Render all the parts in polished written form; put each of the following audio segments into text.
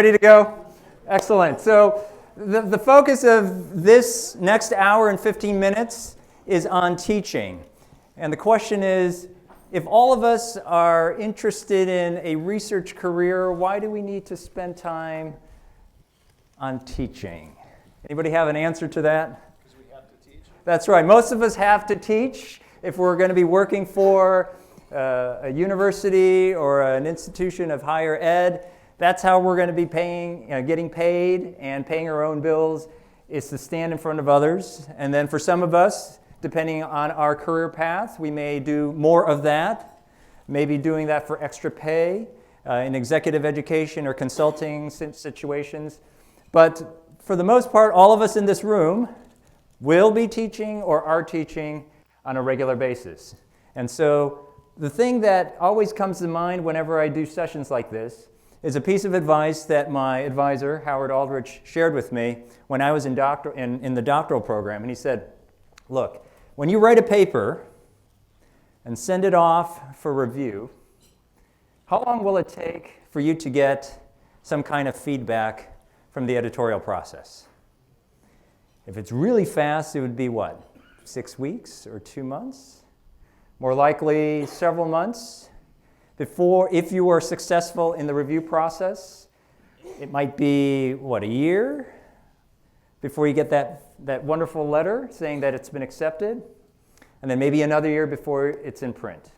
ready to go? Excellent. So the focus of this next hour and 15 minutes is on teaching. And the question is, if all of us are interested in a research career, why do we need to spend time on teaching? Anybody have an answer to that? Because we have to teach. That's right. Most of us have to teach if we're going to be working for a university or an institution of higher ed. That's how we're going to be getting paid and paying our own bills, is to stand in front of others. And then for some of us, depending on our career path, we may do more of that, maybe doing that for extra pay in executive education or consulting situations. But for the most part, all of us in this room will be teaching or are teaching on a regular basis. And so the thing that always comes to mind whenever I do sessions like this is a piece of advice that my advisor, Howard Aldrich, shared with me when I was in the doctoral program. And he said, look, when you write a paper and send it off for review, how long will it take for you to get some kind of feedback from the editorial process? If it's really fast, it would be what? 6 weeks or 2 months? More likely several months. If you are successful in the review process, it might be, what, a year before you get that wonderful letter saying that it's been accepted, and then maybe another year before it's in print.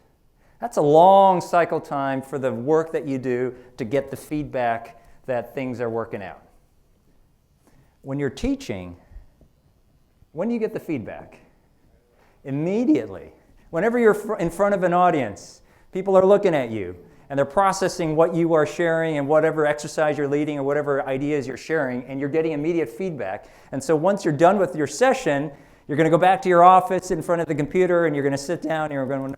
That's a long cycle time for the work that you do to get the feedback that things are working out. When you're teaching, when do you get the feedback? Immediately. Whenever you're in front of an audience, people are looking at you, and they're processing what you are sharing and whatever exercise you're leading or whatever ideas you're sharing, and you're getting immediate feedback. And so once you're done with your session, you're going to go back to your office in front of the computer, and you're going to sit down, and you're going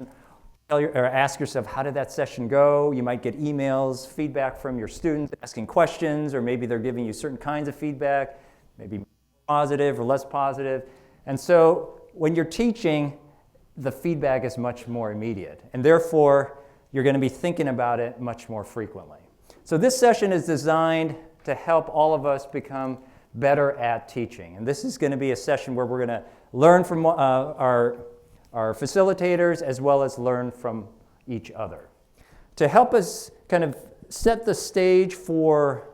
to ask yourself, how did that session go? You might get emails, feedback from your students asking questions, or maybe they're giving you certain kinds of feedback, maybe positive or less positive. And so when you're teaching, the feedback is much more immediate, and therefore you're going to be thinking about it much more frequently. So this session is designed to help all of us become better at teaching, and this is going to be a session where we're going to learn from our facilitators as well as learn from each other. To help us kind of set the stage for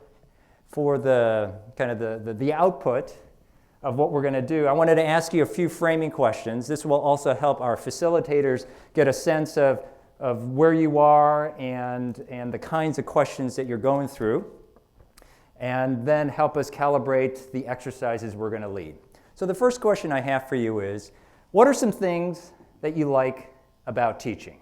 the kind of the output of what we're going to do, I wanted to ask you a few framing questions. This will also help our facilitators get a sense of where you are and the kinds of questions that you're going through, and then help us calibrate the exercises we're going to lead. So the first question I have for you is, what are some things that you like about teaching?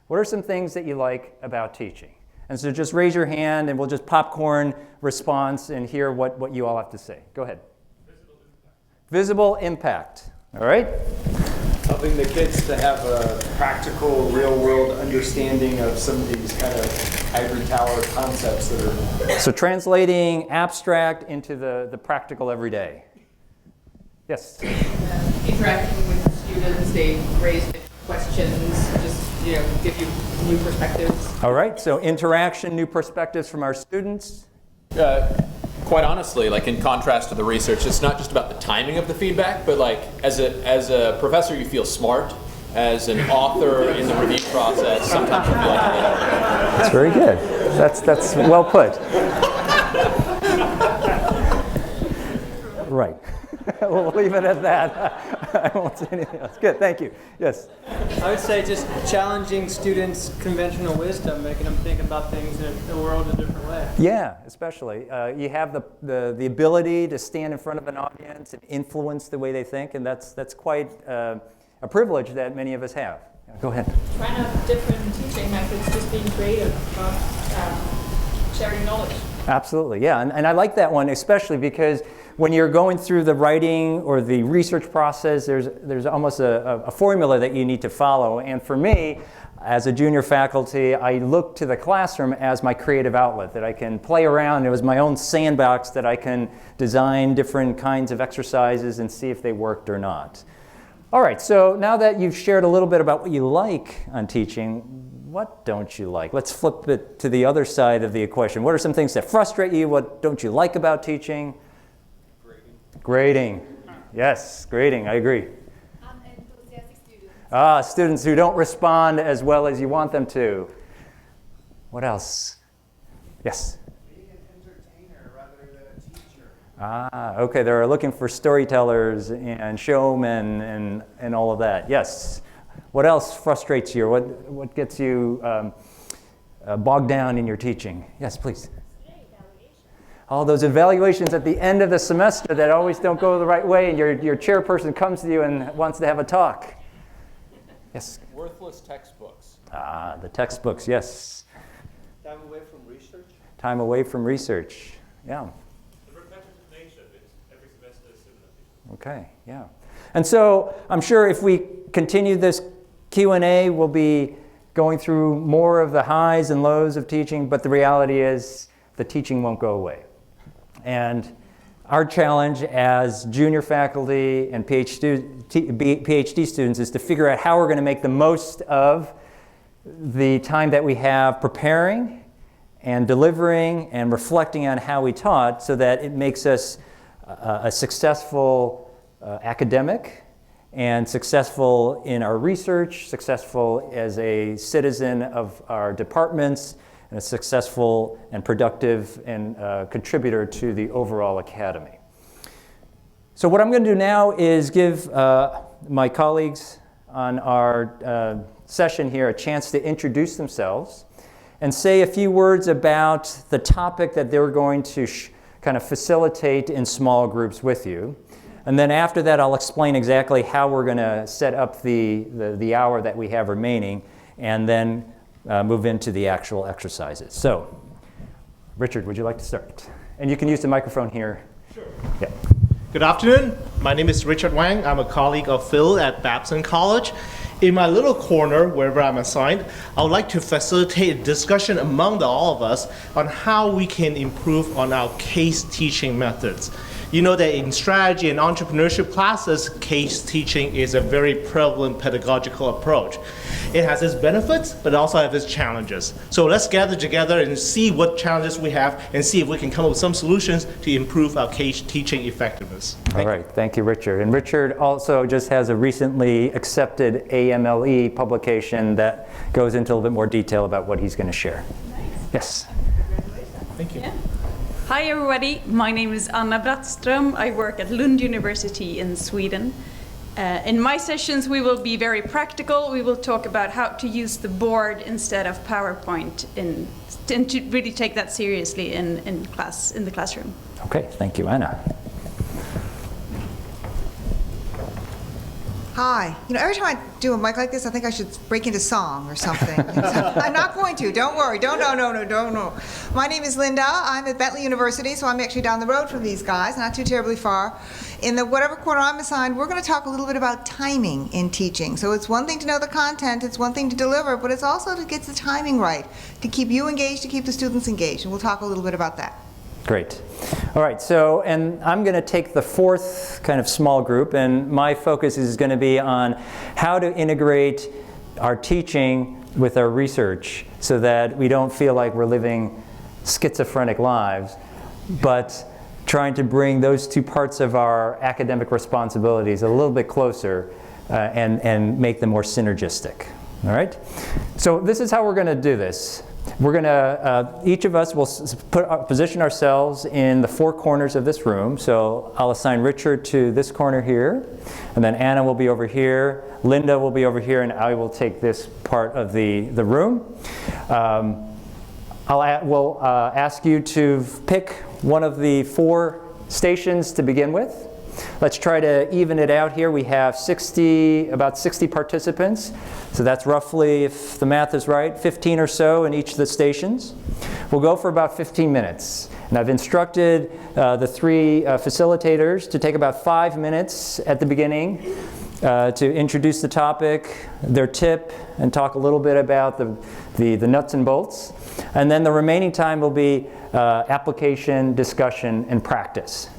What are some things that you like about teaching? And so just raise your hand and we'll just popcorn response and hear what you all have to say. Go ahead. Visible impact. All right? Helping the kids to have a practical, real-world understanding of some of these kind of ivory tower concepts that are... So translating abstract into the practical everyday. Yes? Interacting with the students, they raise questions, just give you new perspectives. All right, so interaction, new perspectives from our students. Quite honestly, like in contrast to the research, it's not just about the timing of the feedback, but like as a professor, you feel smart. As an author in the review process, sometimes you feel like a little. That's very good. That's well put. Right. We'll leave it at that. I won't say anything else. Good, thank you. Yes? I would say just challenging students' conventional wisdom, making them think about things in the world in a different way. Yeah, especially. You have the ability to stand in front of an audience and influence the way they think, and that's quite a privilege that many of us have. Go ahead. Trying out different teaching methods, just being creative about sharing knowledge. Absolutely, yeah. And I like that one especially because when you're going through the writing or the research process, there's almost a formula that you need to follow. And for me, as a junior faculty, I look to the classroom as my creative outlet, that I can play around. It was my own sandbox that I can design different kinds of exercises and see if they worked or not. All right, so now that you've shared a little bit about what you like on teaching, what don't you like? Let's flip it to the other side of the equation. What are some things that frustrate you? What don't you like about teaching? Grading. Yes, grading, I agree. Unenthusiastic students. Students who don't respond as well as you want them to. What else? Yes? Being an entertainer rather than a teacher. Okay, they're looking for storytellers and showmen and all of that. Yes. What else frustrates you? What gets you bogged down in your teaching? Yes, please. All those evaluations at the end of the semester that always don't go the right way, and your chairperson comes to you and wants to have a talk. Yes? Worthless textbooks. The textbooks, yes. Time away from research. Time away from research, yeah. The repetitive nature of it every semester is similar. Okay, yeah. And so I'm sure if we continue this Q&A, we'll be going through more of the highs and lows of teaching, but the reality is the teaching won't go away. And our challenge as junior faculty and PhD students is to figure out how we're going to make the most of the time that we have preparing and delivering and reflecting on how we taught so that it makes us a successful academic and successful in our research, successful as a citizen of our departments, and a successful and productive and contributor to the overall academy. So what I'm going to do now is give my colleagues on our session here a chance to introduce themselves and say a few words about the topic that they're going to kind of facilitate in small groups with you. And then after that, I'll explain exactly how we're going to set up the hour that we have remaining, and then move into the actual exercises. So, Richard, would you like to start? And you can use the microphone here. Sure. Yeah. Good afternoon. My name is Richard Wang. I'm a colleague of Phil at Babson College. In my little corner, wherever I'm assigned, I would like to facilitate a discussion among all of us on how we can improve on our case teaching methods. You know that in strategy and entrepreneurship classes, case teaching is a very prevalent pedagogical approach. It has its benefits, but also has its challenges. So let's gather together and see what challenges we have and see if we can come up with some solutions to improve our case teaching effectiveness. All right, thank you, Richard. And Richard also just has a recently accepted AMLE publication that goes into a little bit more detail about what he's going to share. Nice. Yes. Thank you. Yeah. Hi everybody, my name is Brattström. I work at Lund University in Sweden. In my sessions we will be very practical. We will talk about how to use the board instead of PowerPoint and to really take that seriously in the classroom. Okay, thank you, Anna. Hi. You know, every time I do a mic like this, I think I should break into song or something. I'm not going to. Don't worry. Don't. My name is Linda. I'm at Bentley University, so I'm actually down the road from these guys, not too terribly far. In the whatever corner I'm assigned, we're going to talk a little bit about timing in teaching. So it's one thing to know the content, it's one thing to deliver, but it's also to get the timing right, to keep you engaged, to keep the students engaged. And we'll talk a little bit about that. Great. All right, so, and I'm going to take the fourth kind of small group, and my focus is going to be on how to integrate our teaching with our research so that we don't feel like we're living schizophrenic lives, but trying to bring those two parts of our academic responsibilities a little bit closer and make them more synergistic. All right? So this is how we're going to do this. We're going to, each of us will position ourselves in the four corners of this room. So I'll assign Richard to this corner here, and then Anna will be over here, Linda will be over here, and I will take this part of the room. We'll ask you to pick one of the four stations to begin with. Let's try to even it out here. We have about 60 participants. So that's roughly, if the math is right, 15 or so in each of the stations. We'll go for about 15 minutes. And I've instructed the three facilitators to take about 5 minutes at the beginning to introduce the topic, their tip, and talk a little bit about the nuts and bolts. And then the remaining time will be application, discussion, and practice,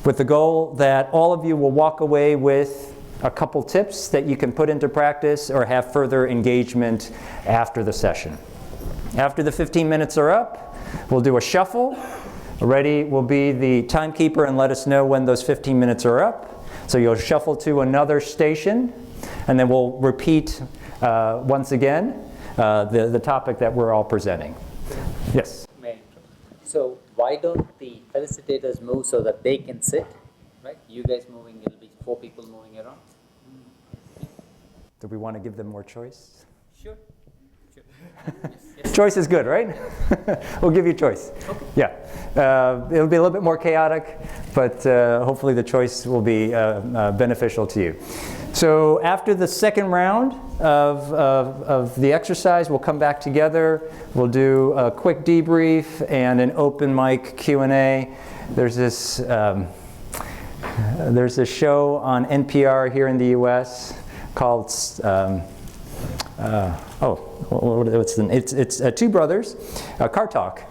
with the goal that all of you will walk away with a couple tips that you can put into practice or have further engagement after the session. After the 15 minutes are up, we'll do a shuffle. Ready will be the timekeeper and let us know when those 15 minutes are up. So you'll shuffle to another station, and then we'll repeat once again the topic that we're all presenting. Yes? So why don't the facilitators move so that they can sit, right? You guys moving, it'll be 4 people moving around. Do we want to give them more choice? Sure. Choice is good, right? We'll give you choice. Okay. Yeah. It'll be a little bit more chaotic, but hopefully the choice will be beneficial to you. So after the second round of the exercise, we'll come back together. We'll do a quick debrief and an open mic Q&A. There's this show on NPR here in the U.S. called it's two brothers, Car Talk,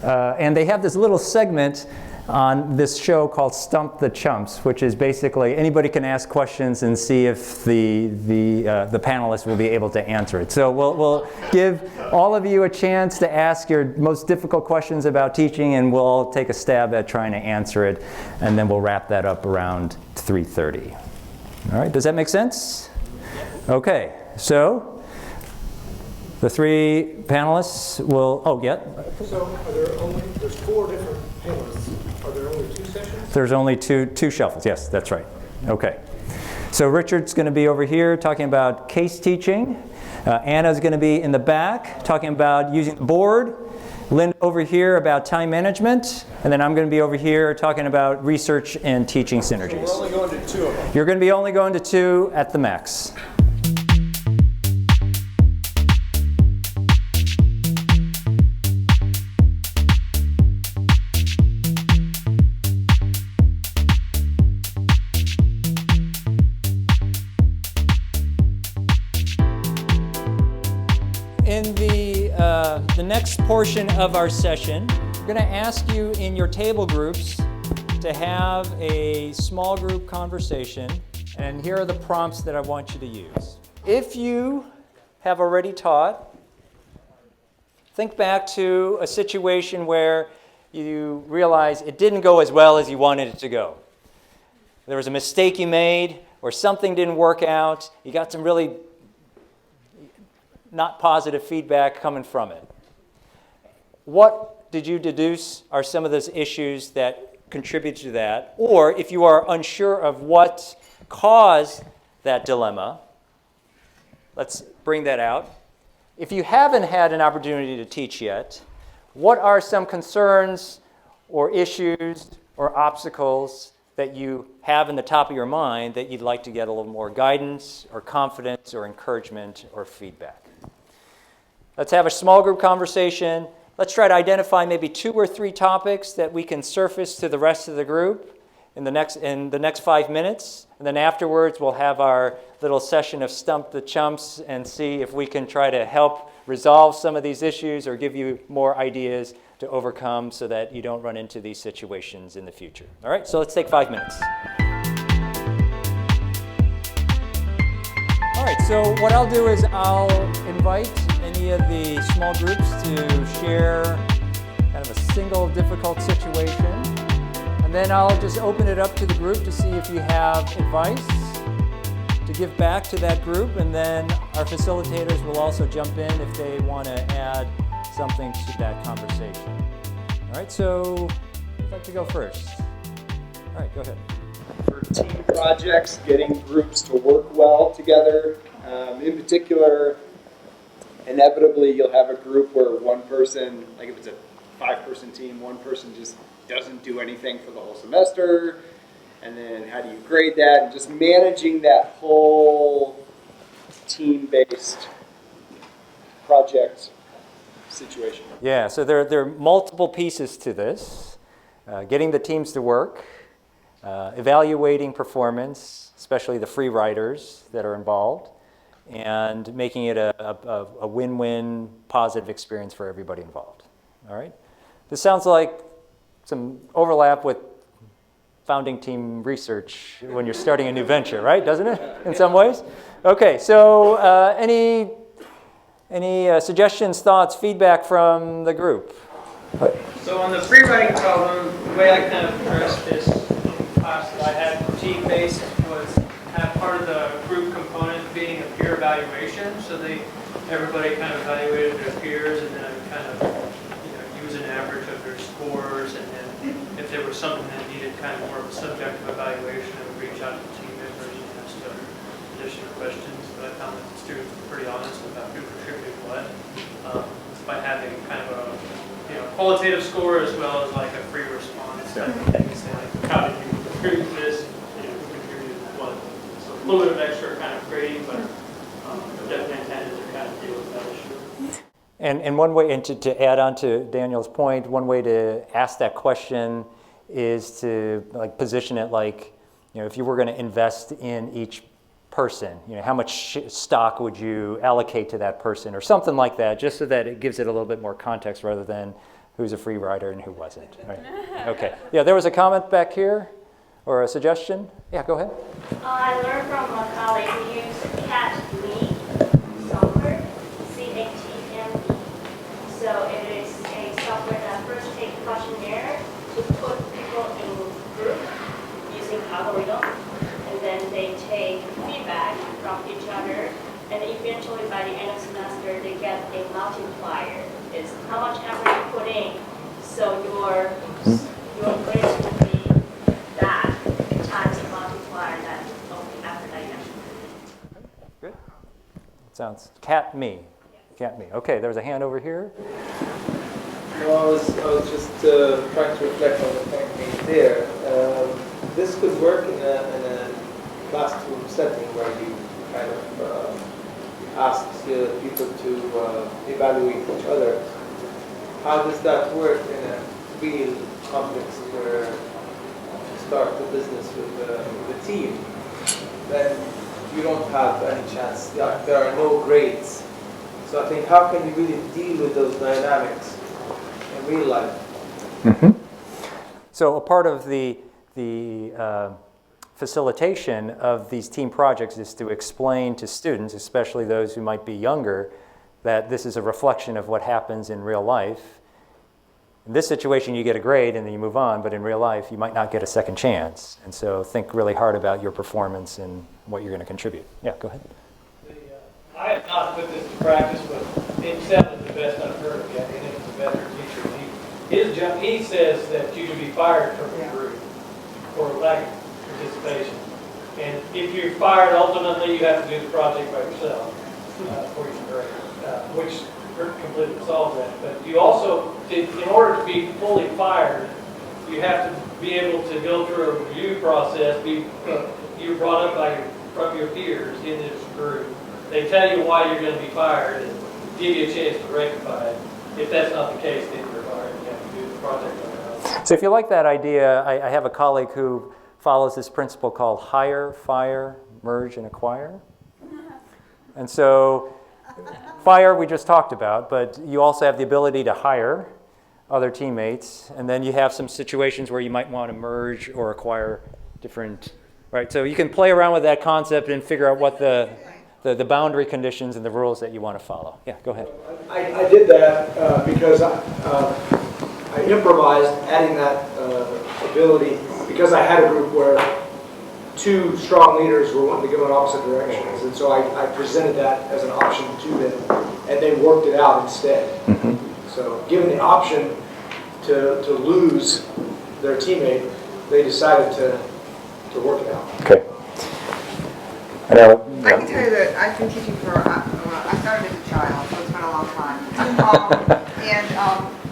and they have this little segment on this show called Stump the Chumps, which is basically anybody can ask questions and see if the panelists will be able to answer it. So we'll give all of you a chance to ask your most difficult questions about teaching, and we'll all take a stab at trying to answer it, and then we'll wrap that up around 3:30. All right, does that make sense? Okay, so the 3 panelists will, So there's 4 different panelists. Are there only 2 sessions? There's only two shuffles, yes, that's right. Okay. So Richard's going to be over here talking about case teaching. Anna's going to be in the back talking about using the board. Lynn over here about time management. And then I'm going to be over here talking about research and teaching synergies. So we're only going to 2 of them. You're going to be only going to 2 at the max. In the next portion of our session, we're going to ask you in your table groups to have a small group conversation, and here are the prompts that I want you to use. If you have already taught, think back to a situation where you realize it didn't go as well as you wanted it to go. There was a mistake you made, or something didn't work out, you got some really not positive feedback coming from it. What did you deduce are some of those issues that contribute to that? Or if you are unsure of what caused that dilemma, let's bring that out. If you haven't had an opportunity to teach yet, what are some concerns or issues or obstacles that you have in the top of your mind that you'd like to get a little more guidance or confidence or encouragement or feedback? Let's have a small group conversation. Let's try to identify maybe 2 or 3 topics that we can surface to the rest of the group in the next 5 minutes. And then afterwards, we'll have our little session of Stump the Chumps and see if we can try to help resolve some of these issues or give you more ideas to overcome so that you don't run into these situations in the future. All right, so let's take 5 minutes. All right, so what I'll do is I'll invite any of the small groups to share kind of a single difficult situation. And then I'll just open it up to the group to see if you have advice to give back to that group. And then our facilitators will also jump in if they want to add something to that conversation. All right, so I'd like to go first. All right, go ahead. For team projects, getting groups to work well together. In particular, inevitably you'll have a group where one person, like if it's a 5-person team, one person just doesn't do anything for the whole semester. And then how do you grade that? And just managing that whole team-based project situation. Yeah, so there are multiple pieces to this. Getting the teams to work, evaluating performance, especially the free riders that are involved, and making it a win-win positive experience for everybody involved. All right? This sounds like some overlap with founding team research when you're starting a new venture, right? Doesn't it, in some ways? Okay, so any suggestions, thoughts, feedback from the group? So on the free writing problem, the way I kind of addressed this in class that I had team-based was have part of the group component being a peer evaluation. So everybody kind of evaluated their peers and then kind of use an average of their scores, and then if there was something that needed kind of more of a subjective evaluation, I would reach out to team members and ask additional questions. But I found that the students were pretty honest about who contributed what, by having kind of a qualitative score as well as like a free response type of thing. Say like, how did you contribute this? Who contributed what? So a little bit of extra kind of grading, but definitely intended to kind of deal with that issue. And one way, and to add on to Daniel's point, one way to ask that question is to like position it like, if you were going to invest in each person, how much stock would you allocate to that person, or something like that, just so that it gives it a little bit more context rather than who's a free rider and who wasn't. Right. Okay. Yeah, there was a comment back here, or a suggestion. Yeah, go ahead. I learned from a colleague who used CAT-ME software, CATME. So it is a software that first takes questionnaire to put people in group using algorithm, and then they take feedback from each other, and eventually by the end of semester they get a multiplier. It's how much effort you put in, so your grades will be that times the multiplier that of the effort that you actually. Good. Sounds CAT-ME. CAT-ME. Okay, there was a hand over here. Well, I was just trying to reflect on the point made there. This could work in a classroom setting where you kind of ask people to evaluate each other. How does that work in a real context where you start the business with a team? Then you don't have any chance. There are no grades. So I think, how can you really deal with those dynamics in real life? Mm-hmm. So a part of the facilitation of these team projects is to explain to students, especially those who might be younger, that this is a reflection of what happens in real life. In this situation, you get a grade and then you move on, but in real life, you might not get a second chance. And so think really hard about your performance and what you're going to contribute. Yeah, go ahead. I have not put this to practice, but it sounded the best I've heard of yet, and it's a veteran teacher. He says that you can be fired from the group for lack of participation. And if you're fired, ultimately you have to do the project by yourself for your grade, which completely solves that. But you also, in order to be fully fired, you have to be able to go through a review process. You're brought up from your peers in this group. They tell you why you're going to be fired and give you a chance to rectify it. If that's not the case, then you're fired. You have to do the project on your own. So if you like that idea, I have a colleague who follows this principle called hire, fire, merge, and acquire. And so fire we just talked about, but you also have the ability to hire other teammates, and then you have some situations where you might want to merge or acquire different, right? So you can play around with that concept and figure out what the boundary conditions and the rules that you want to follow. Yeah, go ahead. I did that because I improvised adding that ability because I had a group where two strong leaders were wanting to go in opposite directions, and so I presented that as an option to them, and they worked it out instead. Mm-hmm. So given the option to lose their teammate, they decided to work it out. Okay. I can tell you that I've been teaching for, I started as a child, so it's been a long time.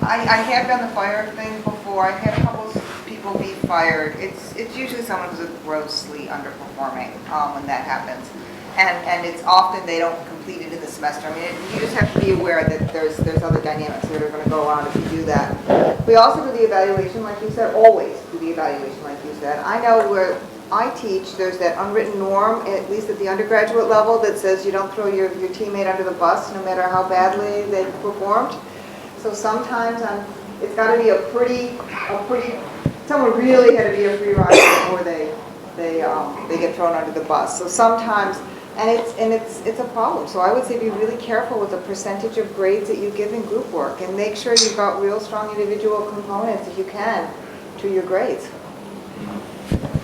I have done the fire thing before. I've had a couple of people be fired. It's usually someone who's grossly underperforming when that happens. And it's often they don't complete it in the semester. I mean, you just have to be aware that there's other dynamics that are going to go on if you do that. We also do the evaluation, like you said, always do the evaluation, like you said. I know where I teach, there's that unwritten norm, at least at the undergraduate level, that says you don't throw your teammate under the bus no matter how badly they've performed. So sometimes it's got to be a pretty someone really had to be a free rider before they get thrown under the bus. So sometimes, and it's a problem. So I would say be really careful with the percentage of grades that you give in group work, and make sure you've got real strong individual components, if you can, to your grades.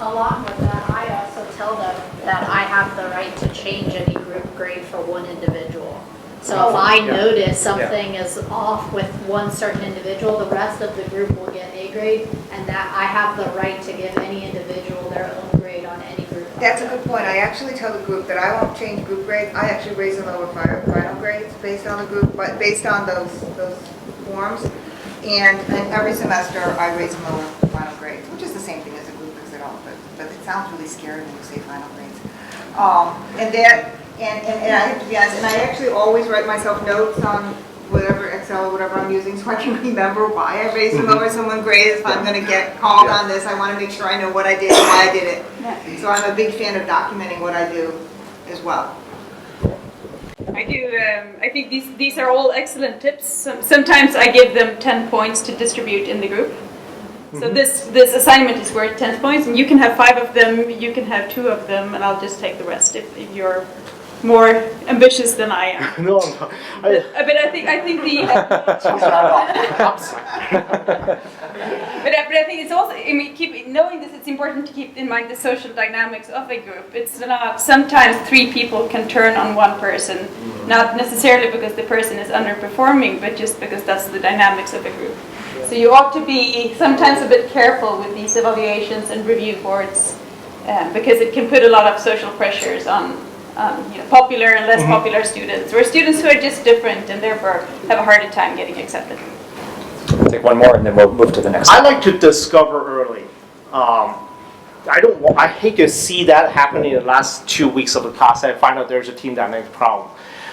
Along with that, I also tell them that I have the right to change any group grade for one individual. So if I notice something is off with one certain individual, the rest of the group will get A grade, and that I have the right to give any individual their own grade on any group. That's a good point. I actually tell the group that I won't change group grades. I actually raise the lower final grades based on the group, but based on those forms. And every semester I raise the lower final grades, which is the same thing as a group because but it sounds really scary when you say final grades. And I have to be honest, and I actually always write myself notes on whatever Excel or whatever I'm using so I can remember why I raised and lowered someone grades. If I'm going to get called on this, I want to make sure I know what I did and why I did it. So I'm a big fan of documenting what I do as well. I do. I think these are all excellent tips. Sometimes I give them 10 points to distribute in the group. So this assignment is worth 10 points, and you can have 5 of them, you can have 2 of them, and I'll just take the rest if you're more ambitious than I am. No. But I think the. But I think it's also, I mean, knowing this, it's important to keep in mind the social dynamics of a group. It's not, sometimes 3 people can turn on one person, not necessarily because the person is underperforming, but just because that's the dynamics of a group. So you ought to be sometimes a bit careful with these evaluations and review boards, because it can put a lot of social pressures on popular and less popular students, or students who are just different and therefore have a harder time getting accepted. Take one more and then we'll move to the next I one. like to discover early. I hate to see that happening in the last 2 weeks of the class. I find out there's a team dynamic problem.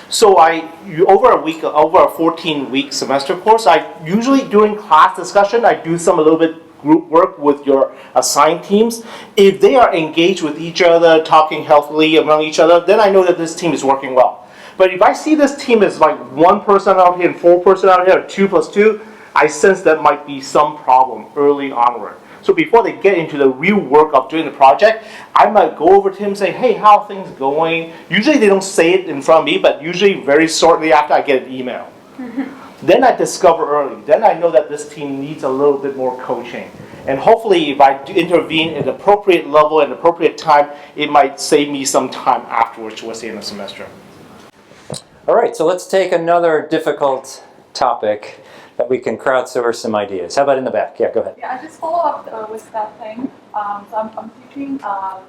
So over a 14-week semester course, I usually during class discussion, I do a little bit group work with your assigned teams. If they are engaged with each other, talking healthily among each other, then I know that this team is working well. But if I see this team is like 1 person out here and 4 person out here, or 2 plus 2, I sense that might be some problem early onward. So before they get into the real work of doing the project, I might go over to him and say, hey, how are things going? Usually they don't say it in front of me, but usually very shortly after I get an email. Then I discover early. Then I know that this team needs a little bit more coaching. And hopefully if I intervene at the appropriate level and appropriate time, it might save me some time afterwards towards the end of the semester. All right, so let's take another difficult topic that we can crowdsource some ideas. How about in the back? Yeah, go ahead. Yeah, I just follow up with that thing. So I'm teaching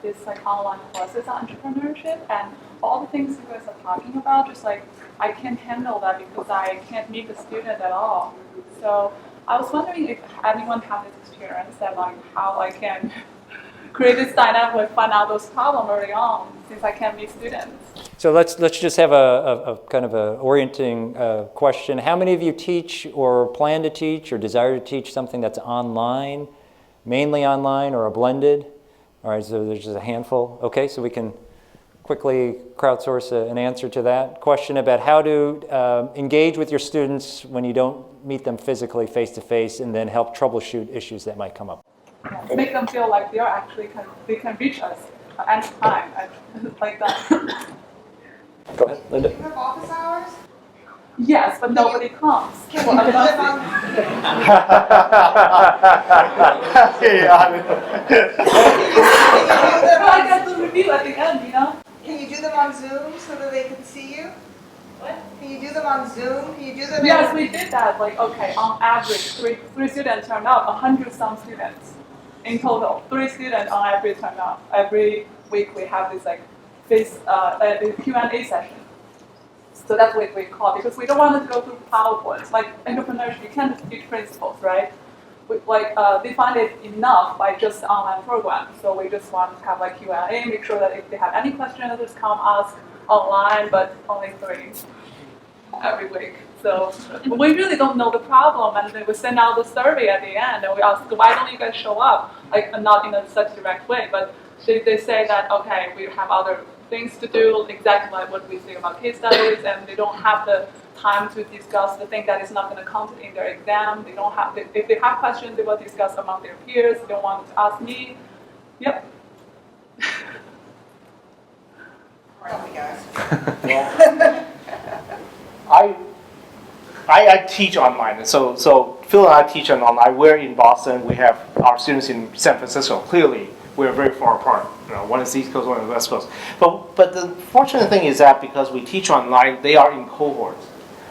this online courses on entrepreneurship, and all the things you guys are talking about, just I can't handle that because I can't meet the student at all. So I was wondering if anyone has this experience that how I can create this dynamic, find out those problems early on since I can't meet students. So let's just have a kind of a orienting question. How many of you teach or plan to teach or desire to teach something that's online, mainly online or a blended? All right, so there's just a handful. Okay, so we can quickly crowdsource an answer to that question about how to engage with your students when you don't meet them physically face-to-face, and then help troubleshoot issues that might come up. Yeah, make them feel like they are actually they can reach us at any time, like that. Go ahead, Linda. Do you have office hours? Yes, but nobody comes. Can you do them on? I got the review at the end, you know. Can you do them on Zoom so that they can see you? What? Can you do them on Zoom? Can you do them? Yes, we did that. Okay, on average, three students turned up. 100-some students in total. 3 students on average turned up. Every week we have this Q&A session. So that's what we call it, because we don't want to go through PowerPoints. Like entrepreneurship, you can't teach principles, right? They find it enough by just online program. So we just want to have Q&A, make sure that if they have any questions, just come ask online, but only 3 every week. So we really don't know the problem, and then we send out the survey at the end, and we ask, why don't you guys show up? Not in such direct way, but they say that, okay, we have other things to do, exactly like what we think about case studies, and they don't have the time to discuss the thing that is not going to count in their exam. They don't have, if they have questions, they will discuss among their peers. They don't want to ask me. Yep. I teach online, so Phil and I teach online. We're in Boston. We have our students in San Francisco. Clearly, we're very far apart. One is the East Coast, one is the West Coast. But the fortunate thing is that because we teach online, they are in cohorts.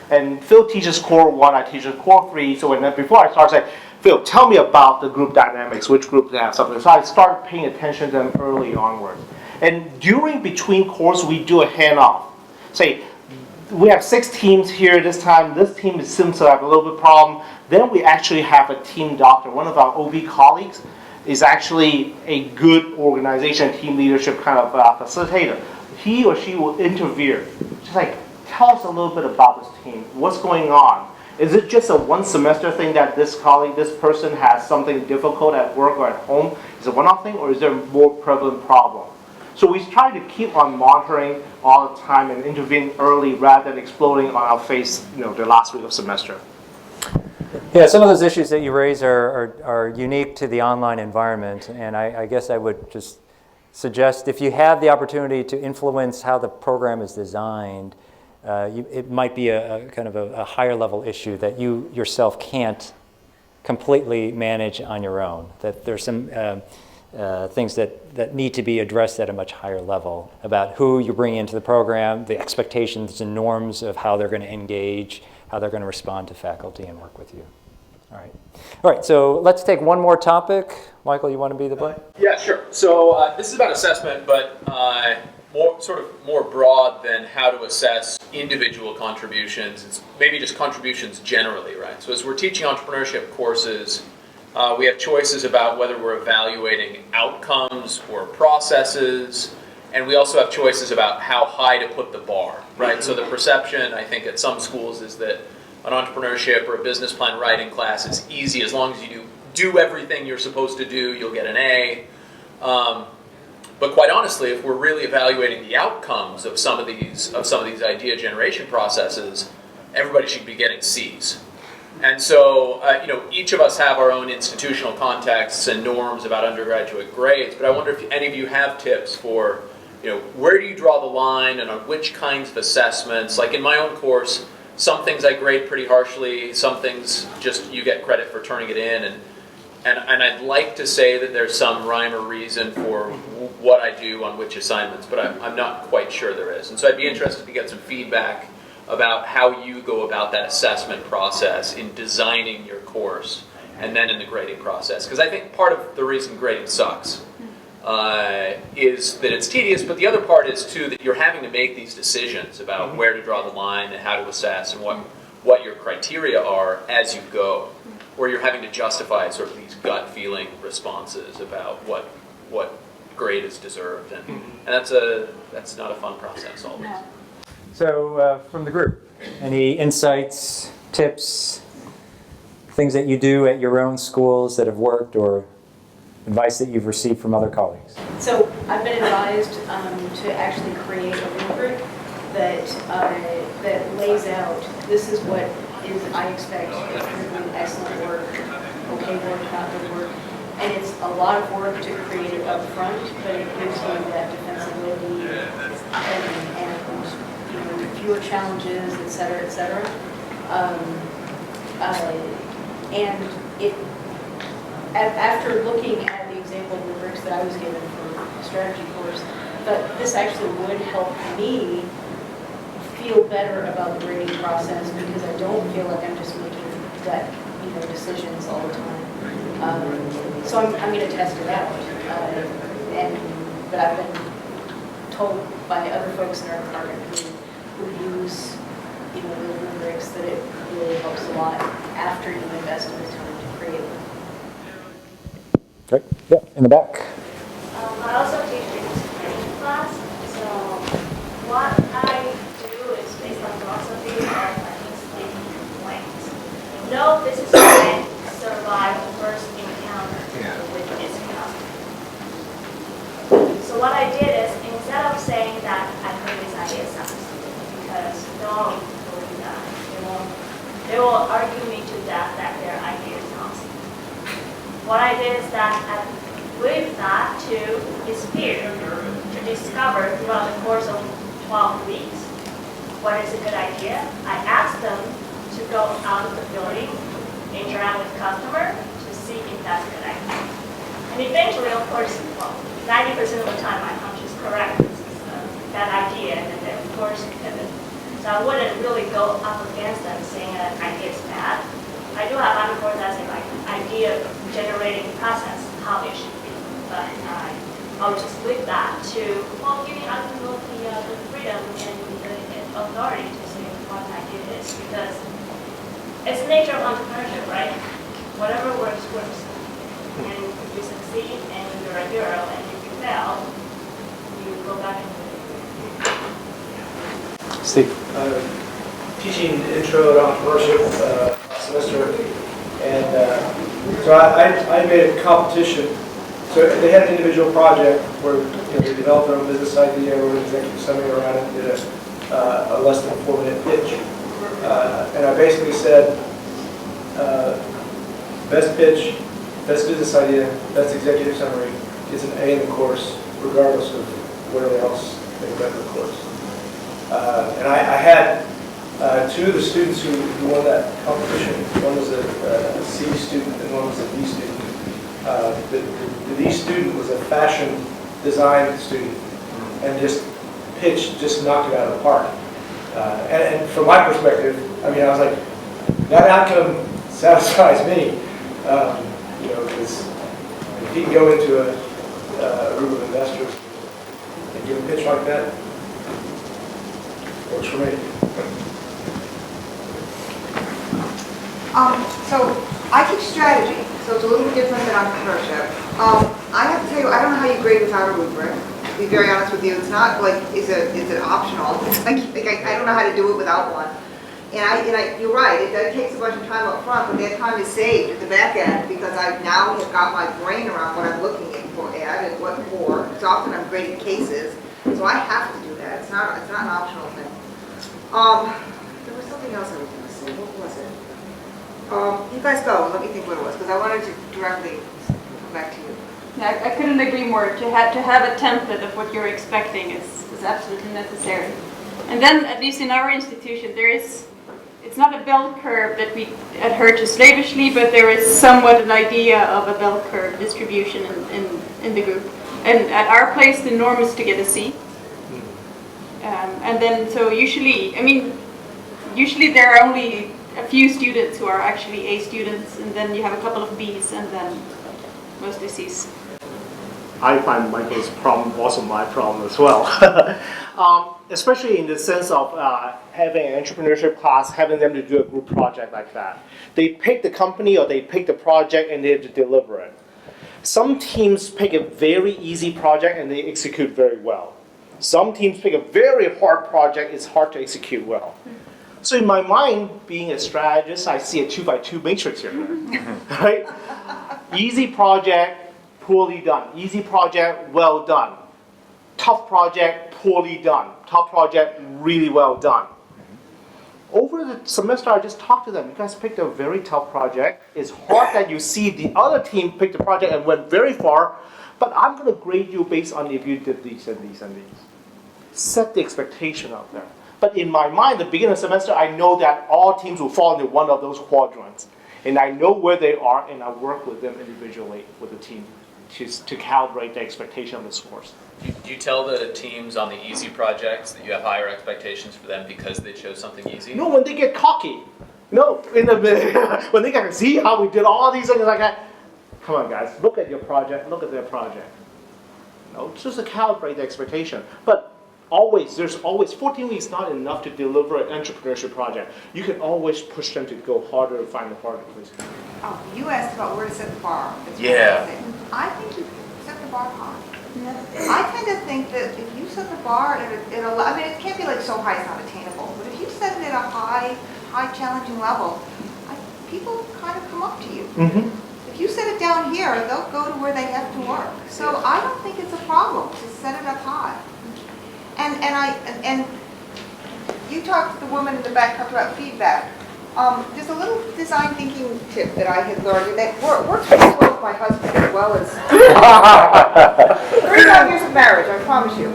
And Phil teaches core 1, I teach core 3. So before I start, I say, Phil, tell me about the group dynamics, which group they have something. So I start paying attention to them early onwards. And between course, we do a handoff. Say, we have 6 teams here this time. This team seems to have a little bit of problem. Then we actually have a team doctor. One of our OB colleagues is actually a good organization, team leadership kind of facilitator. He or she will interfere. Just like, tell us a little bit about this team. What's going on? Is it just a one semester thing that this colleague, this person has something difficult at work or at home? Is it a one-off thing, or is there a more prevalent problem? So we try to keep on monitoring all the time and intervene early rather than exploding on our face, the last week of semester. Yeah, some of those issues that you raise are unique to the online environment, and I guess I would just suggest if you have the opportunity to influence how the program is designed, it might be a kind of a higher level issue that you yourself can't completely manage on your own. That there's some things that need to be addressed at a much higher level about who you bring into the program, the expectations and norms of how they're going to engage, how they're going to respond to faculty and work with you. All right, so let's take one more topic. Michael, you want to be the book? Yeah, sure. So this is about assessment, but more broad than how to assess individual contributions. It's maybe just contributions generally, right? So as we're teaching entrepreneurship courses, we have choices about whether we're evaluating outcomes or processes, and we also have choices about how high to put the bar, right? So the perception, I think, at some schools is that an entrepreneurship or a business plan writing class is easy. As long as you do everything you're supposed to do, you'll get an A. But quite honestly, if we're really evaluating the outcomes of some of these idea generation processes, everybody should be getting C's. And so, each of us have our own institutional contexts and norms about undergraduate grades, but I wonder if any of you have tips for, where do you draw the line and on which kinds of assessments? Like in my own course, some things I grade pretty harshly, some things just you get credit for turning it in, and I'd like to say that there's some rhyme or reason for what I do on which assignments, but I'm not quite sure there is. And so I'd be interested to get some feedback about how you go about that assessment process in designing your course and then in the grading process. Because I think part of the reason grading sucks is that it's tedious, but the other part is too that you're having to make these decisions about where to draw the line and how to assess and what your criteria are as you go, or you're having to justify sort of these gut feeling responses about what grade is deserved, and that's not a fun process always. So from the group, any insights, tips, things that you do at your own schools that have worked, or advice that you've received from other colleagues? So I've been advised to actually create a rubric that lays out, this is what I expect if you're doing excellent work, okay work, not good work. And it's a lot of work to create it up front, but it gives you that defensibility and fewer challenges, et cetera, et cetera. And after looking at the example rubrics that I was given for the strategy course, but this actually would help me feel better about the grading process because I don't feel like I'm just making gut, decisions all the time. So I'm going to test it out. But I've been told by other folks in our department who use the rubrics that it really helps a lot after you invest in the time to create them. Great. Yeah, in the back. I also teach business class, so what I do is based on philosophy of instinct blanks. No business plan survive the first encounter with its customer. will argue me to death that their idea is nonsense. What I did is that I with that to experience, to discover throughout the course of 12 weeks what is a good idea. I asked them to go out of the building, interact with customer to see if that's a good idea. And eventually, of course, well, 90% of the time my hunch is correct. This is a bad idea, and then of course pivot. So I wouldn't really go up against them saying that idea is bad. I do have undercourse as a like idea generating process, how it should be. But I'll just leave that to, well, giving other people the freedom and the authority to say what an idea is, because it's the nature of entrepreneurship, right? Whatever works, works. And if you succeed and you're a hero, and if you fail, you go back and Steve. Teaching intro to entrepreneurship semester, and so I made a competition. So they had an individual project where they developed their own business idea, wrote an executive summary around it, did a less than 4-minute pitch. And I basically said, best pitch, best business idea, best executive summary is an A in the course, regardless of whatever else they read in the course. And I had two of the students who won that competition. One was a C student and one was a D student. The D student was a fashion design student and just knocked it out of the park. And from my perspective, I mean, I was like, that outcome satisfies me. Because if he can go into a group of investors and give a pitch like that, works for me. So I teach strategy, so it's a little different than entrepreneurship. I have to tell you, I don't know how you grade without a rubric. To be very honest with you, it's not like is it optional. It's like I don't know how to do it without one. And you're right, it takes a bunch of time up front, but that time is saved at the back end because I now have got my brain around what I'm looking at and what for. Because often I'm grading cases, so I have to do that. It's not an optional thing. There was something else I was going to say. What was it? You guys go and let me think what it was, because I wanted to directly come back to you. Yeah, I couldn't agree more. To have a template of what you're expecting is absolutely necessary. And then, at least in our institution, it's not a bell curve that we adhere to slavishly, but there is somewhat an idea of a bell curve distribution in the group. And at our place, the norm is to get a C. And then, so usually there are only a few students who are actually A students, and then you have a couple of Bs, and then mostly Cs. I find Michael's problem also my problem as well. Especially in the sense of having an entrepreneurship class, having them to do a group project like that. They pick the company or they pick the project and they have to deliver it. Some teams pick a very easy project and they execute very well. Some teams pick a very hard project, it's hard to execute well. So in my mind, being a strategist, I see a 2x2 matrix here. Right? Easy project, poorly done. Easy project, well done. Tough project, poorly done. Tough project, really well done. Over the semester, I just talked to them. You guys picked a very tough project. It's hard that you see the other team pick the project and went very far, but I'm going to grade you based on if you did these and these and these. Set the expectation out there. But in my mind, at the beginning of the semester, I know that all teams will fall into one of those quadrants. And I know where they are, and I work with them individually with the team to calibrate the expectation of the scores. Do you tell the teams on the easy projects that you have higher expectations for them because they chose something easy? No, when they get cocky. No, when they can see how we did all these things like that. Come on, guys, look at your project, look at their project. No, just to calibrate the expectation. But there's always 14 weeks not enough to deliver an entrepreneurship project. You can always push them to go harder and find the harder place. Oh, you asked about where to set the bar. Yeah. I think you set the bar high. I tend to think that if you set the bar at it can't be like so high it's not attainable, but if you set it at a high challenging level, people kind of come up to you. Mm-hmm. If you set it down here, they'll go to where they have to work. So I don't think it's a problem to set it up high. And you talked, the woman in the back talked about feedback. There's a little design thinking tip that I had learned, and that works really well with my husband as well as 35 years of marriage, I promise you.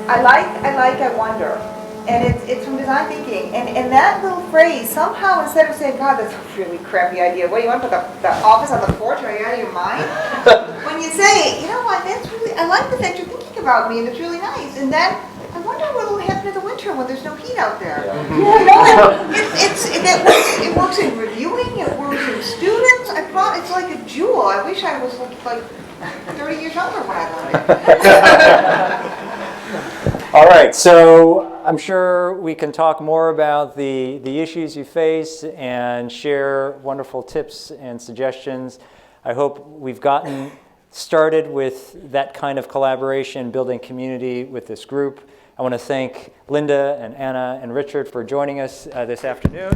I wonder. And it's from design thinking. And that little phrase, somehow instead of saying, God, that's a really crappy idea, what, you want to put the office on the porch? Are you out of your mind? When you say, you know what, I like the fact you're thinking about me, and it's really nice. And then I wonder what will happen in the winter when there's no heat out there. It works in reviewing, it works in students. It's like a jewel. I wish I was like 30 years younger when I learned it. All right, so I'm sure we can talk more about the issues you face and share wonderful tips and suggestions. I hope we've gotten started with that kind of collaboration, building community with this group. I want to thank Linda and Anna and Richard for joining us this afternoon.